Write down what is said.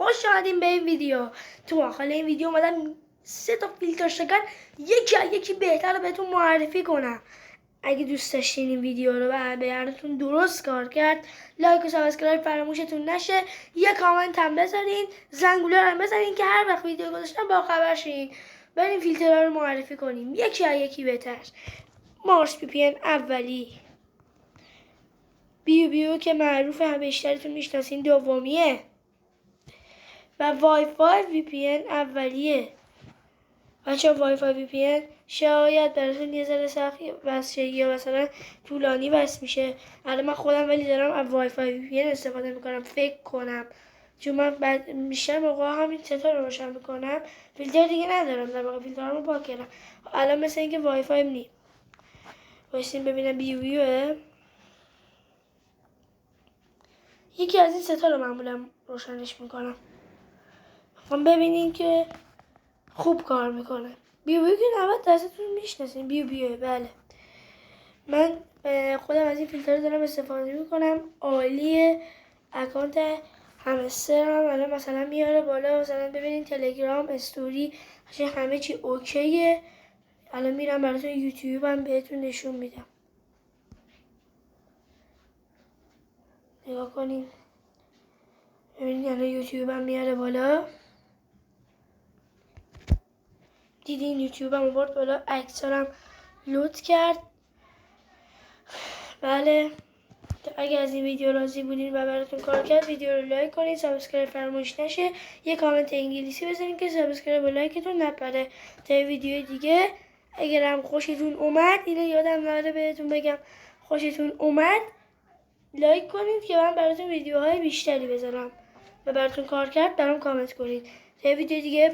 خوش آمدین به این ویدیو. تو آخر این ویدیو اومدم 3 تا فیلتر شکن یکی بهتر رو بهتون معرفی کنم. اگه دوست داشتین این ویدیو رو براتون درست کار کرد، لایک و سابسکرایب فراموشتون نشه. یه کامنت هم بذارین، زنگوله رو هم بزنین که هر وقت ویدیو گذاشتم با خبر شین. بریم فیلترها رو معرفی کنیم یکی بهتر. مارس وی پی ان اولی، بیو که معروفه بیشترتون میشناسین دومیه، و وای فای وی پی ان اولیه. بچه وای فای وی پی ان شاید براتون یه ذره سخت بس یا مثلا طولانی بس میشه. الان من خودم ولی دارم از وای فای وی پی ان استفاده میکنم فکر کنم، چون من بیشتر موقع همین ستا رو روشن میکنم، فیلتر دیگه ندارم، در واقع فیلترامو پاک کردم. الان مثل اینکه وای فای نی. وایسین ببینم بیوه. یکی از این ستا رو معمولا روشنش میکنم. خب ببینین که خوب کار میکنه. بیو که 90% میشناسین. بیو بله. من خودم از این فیلتر دارم استفاده میکنم. عالیه. اکانت همسترم الان مثلا میاره بالا. مثلا ببینین تلگرام، استوری، همه چی اوکیه. الان میرم براتون یوتیوب هم بهتون نشون میدم. نگاه کنین. ببینین الان یوتیوب هم میاره بالا. دیدین یوتیوب هم برد بالا. عکسارم لود کرد. بله. اگه از این ویدیو راضی بودین و براتون کار کرد، ویدیو رو لایک کنین، سابسکرایب فراموش نشه. یه کامنت انگلیسی بزنین که سابسکرایب و لایکتون نپره. تا ویدیو دیگه اگر هم خوشتون اومد، اینو یادم نره بهتون بگم، خوشتون اومد لایک کنید که من براتون ویدیوهای بیشتری بذارم و براتون کار کرد برام کامنت کنید. تا ویدیو دیگه